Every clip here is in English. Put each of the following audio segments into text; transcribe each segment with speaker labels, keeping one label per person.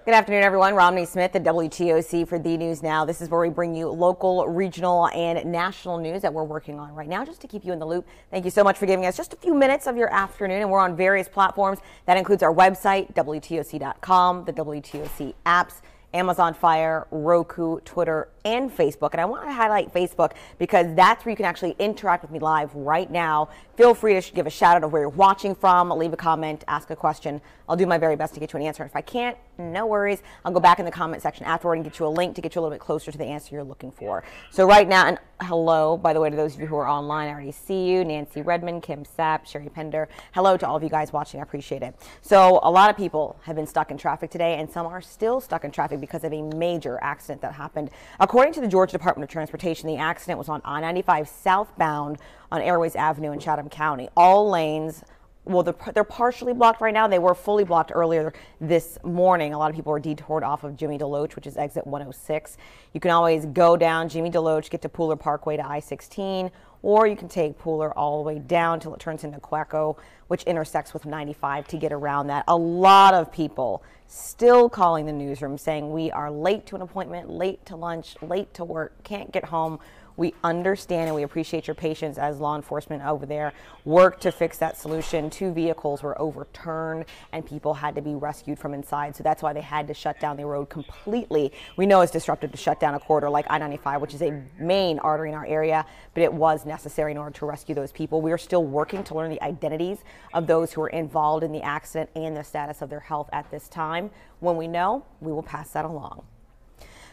Speaker 1: Good afternoon, everyone. Romney Smith at WTOC for The News Now. This is where we bring you local, regional, and national news that we're working on right now, just to keep you in the loop. Thank you so much for giving us just a few minutes of your afternoon, and we're on various platforms. That includes our website, WTOC.com, the WTOC apps, Amazon Fire, Roku, Twitter, and Facebook. And I want to highlight Facebook because that's where you can actually interact with me live right now. Feel free to give a shout out of where you're watching from, leave a comment, ask a question. I'll do my very best to get you an answer. And if I can't, no worries. I'll go back in the comment section afterward and get you a link to get you a little bit closer to the answer you're looking for. So right now, and hello, by the way, to those of you who are online, I already see you. Nancy Redmond, Kim Sapp, Sherry Pender. Hello to all of you guys watching. I appreciate it. So a lot of people have been stuck in traffic today, and some are still stuck in traffic because of a major accident that happened. According to the Georgia Department of Transportation, the accident was on I-95 southbound on Airways Avenue in Chatham County. All lanes, well, they're partially blocked right now. They were fully blocked earlier this morning. A lot of people were detoured off of Jimmy DeLoach, which is exit 106. You can always go down Jimmy DeLoach, get to Pooler Parkway to I-16, or you can take Pooler all the way down till it turns into Quaco, which intersects with 95 to get around that. A lot of people still calling the newsroom saying we are late to an appointment, late to lunch, late to work, can't get home. We understand and we appreciate your patience as law enforcement over there work to fix that solution. 2 vehicles were overturned and people had to be rescued from inside. So that's why they had to shut down the road completely. We know it's disruptive to shut down a corridor like I-95, which is a main artery in our area, but it was necessary in order to rescue those people. We are still working to learn the identities of those who were involved in the accident and the status of their health at this time. When we know, we will pass that along.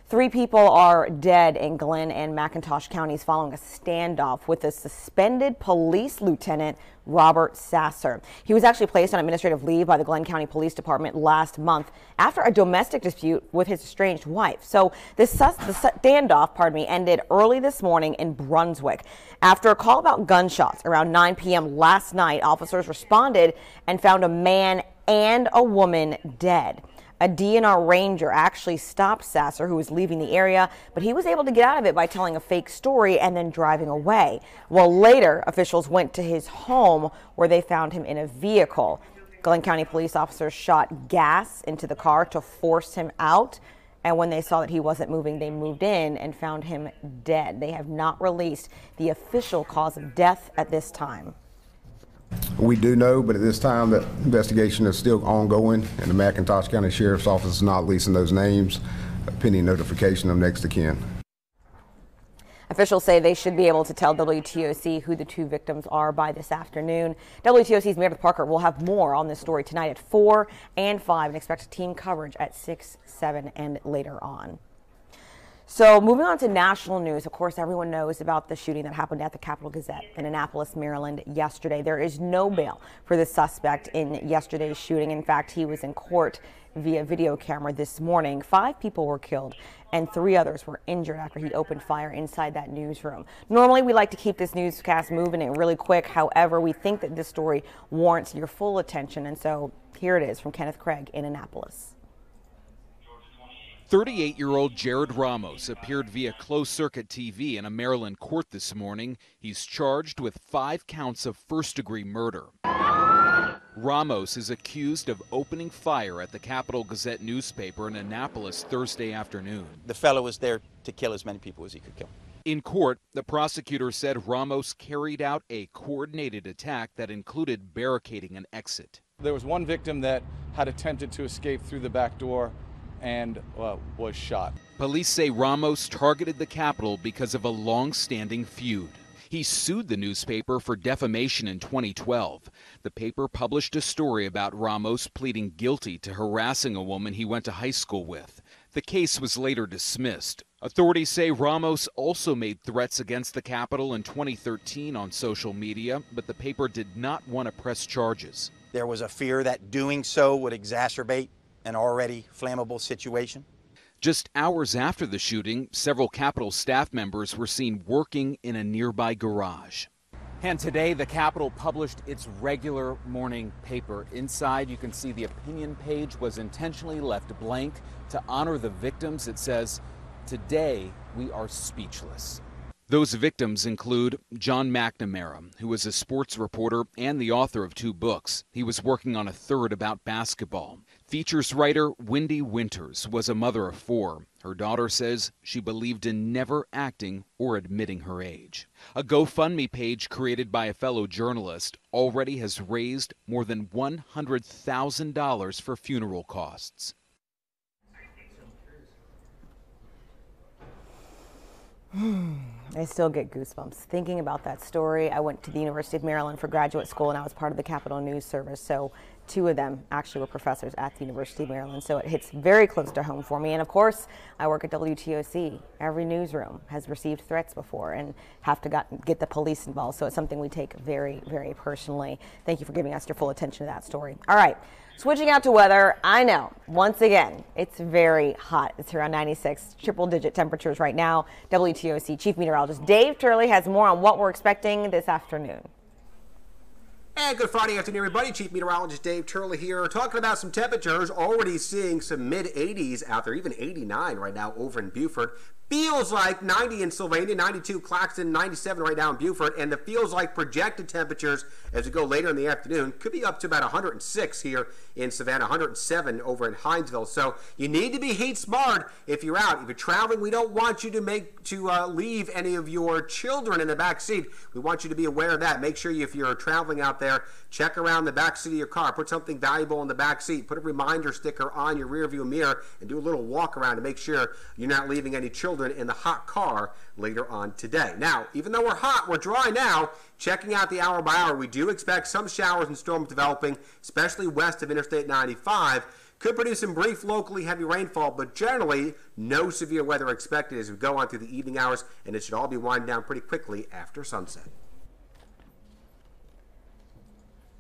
Speaker 1: 3 people are dead in Glenn and McIntosh counties following a standoff with a suspended police lieutenant, Robert Sasser. He was actually placed on administrative leave by the Glenn County Police Department last month after a domestic dispute with his estranged wife. So the standoff, ended early this morning in Brunswick. After a call about gunshots around 9 p.m. last night, officers responded and found a man and a woman dead. A DNR ranger actually stopped Sasser, who was leaving the area, but he was able to get out of it by telling a fake story and then driving away. Well, later, officials went to his home where they found him in a vehicle. Glenn County police officers shot gas into the car to force him out. And when they saw that he wasn't moving, they moved in and found him dead. They have not released the official cause of death at this time.
Speaker 2: We do know, but at this time, the investigation is still ongoing, and the McIntosh County Sheriff's Office is not releasing those names pending notification of next of kin.
Speaker 1: Officials say they should be able to tell WTOC who the 2 victims are by this afternoon. WTOC's Meredith Parker will have more on this story tonight at 4 and 5 and expect team coverage at 6, 7, and later on. So moving on to national news, of course, everyone knows about the shooting that happened at the Capital Gazette in Annapolis, Maryland yesterday. There is no bail for the suspect in yesterday's shooting. In fact, he was in court via video camera this morning. 5 people were killed and 3 others were injured after he opened fire inside that newsroom. Normally, we like to keep this newscast moving and really quick. However, we think that this story warrants your full attention. And so here it is from Kenneth Craig in Annapolis.
Speaker 3: 38-year-old Jared Ramos appeared via closed-circuit TV in a Maryland court this morning. He's charged with 5 counts of first-degree murder. Ramos is accused of opening fire at the Capital Gazette newspaper in Annapolis Thursday afternoon.
Speaker 4: The fellow was there to kill as many people as he could kill.
Speaker 3: In court, the prosecutor said Ramos carried out a coordinated attack that included barricading an exit.
Speaker 5: There was one victim that had attempted to escape through the back door and was shot.
Speaker 3: Police say Ramos targeted the Capitol because of a long-standing feud. He sued the newspaper for defamation in 2012. The paper published a story about Ramos pleading guilty to harassing a woman he went to high school with. The case was later dismissed. Authorities say Ramos also made threats against the Capitol in 2013 on social media, but the paper did not want to press charges.
Speaker 4: There was a fear that doing so would exacerbate an already flammable situation.
Speaker 3: Just hours after the shooting, several Capitol staff members were seen working in a nearby garage.
Speaker 6: And today, the Capitol published its regular morning paper. Inside, you can see the opinion page was intentionally left blank to honor the victims. It says, "Today, we are speechless."
Speaker 3: Those victims include John McNamara, who was a sports reporter and the author of 2 books. He was working on a third about basketball. Features writer Wendy Winters was a mother of 4. Her daughter says she believed in never acting or admitting her age. A GoFundMe page created by a fellow journalist already has raised more than $100,000 for funeral costs.
Speaker 1: I still get goosebumps thinking about that story. I went to the University of Maryland for graduate school, and I was part of the Capitol News Service. So 2 of them actually were professors at the University of Maryland. So it hits very close to home for me. And of course, I work at WTOC. Every newsroom has received threats before and have to get the police involved. So it's something we take very, very personally. Thank you for giving us your full attention to that story. All right. Switching out to weather, I know, once again, it's very hot. It's around 96, triple-digit temperatures right now. WTOC Chief Meteorologist Dave Turley has more on what we're expecting this afternoon.
Speaker 7: And good Friday afternoon, everybody. Chief Meteorologist Dave Turley here, talking about some temperatures. Already seeing some mid-80s out there, even 89 right now over in Beaufort. Feels like 90 in Sylvania, 92 Claxton, 97 right now in Beaufort, and the feels like projected temperatures as we go later in the afternoon could be up to about 106 here in Savannah, 107 over in Hinesville. So you need to be heat smart if you're out. If you're traveling, we don't want you to leave any of your children in the back seat. We want you to be aware of that. Make sure if you're traveling out there, check around the back seat of your car. Put something valuable in the back seat. Put a reminder sticker on your rearview mirror and do a little walk around to make sure you're not leaving any children in the hot car later on today. Now, even though we're hot, we're dry now. Checking out the hour by hour, we do expect some showers and storms developing, especially west of Interstate 95. Could produce some brief locally heavy rainfall, but generally no severe weather expected as we go on through the evening hours, and it should all be winding down pretty quickly after sunset.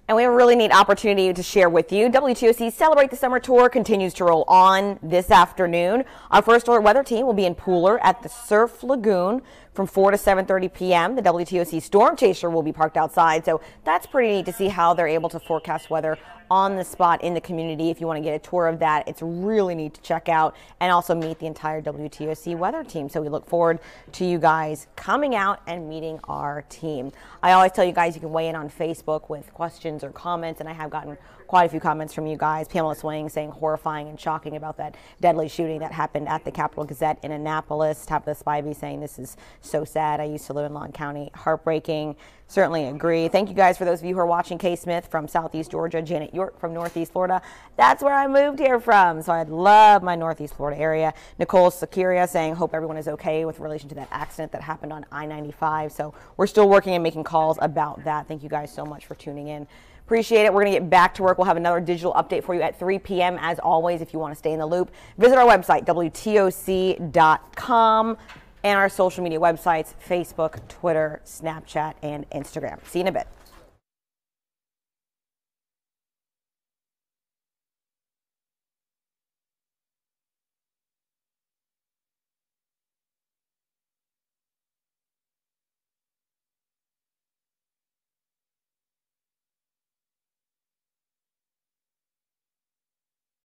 Speaker 1: And we have a really neat opportunity to share with you. WTOC Celebrate the Summer Tour continues to roll on this afternoon. Our First Alert Weather team will be in Pooler at the Surf Lagoon from 4 to 7:30 p.m. The WTOC Storm Chaser will be parked outside, so that's pretty neat to see how they're able to forecast weather on the spot in the community. If you want to get a tour of that, it's really neat to check out and also meet the entire WTOC weather team. So we look forward to you guys coming out and meeting our team. I always tell you guys you can weigh in on Facebook with questions or comments, and I have gotten quite a few comments from you guys. Pamela Swing saying horrifying and shocking about that deadly shooting that happened at the Capital Gazette in Annapolis. Tabitha Spivey saying this is so sad. I used to live in Long County. Heartbreaking. Certainly agree. Thank you guys for those of you who are watching. Kay Smith from Southeast Georgia, Janet York from Northeast Florida. That's where I moved here from, so I love my Northeast Florida area. Nicole Sakiria saying hope everyone is okay with relation to that accident that happened on I-95. So we're still working and making calls about that. Thank you guys so much for tuning in. Appreciate it. We're going to get back to work. We'll have another digital update for you at 3 p.m. as always. If you want to stay in the loop, visit our website, WTOC.com, and our social media websites, Facebook, Twitter, Snapchat, and Instagram. See you in a bit.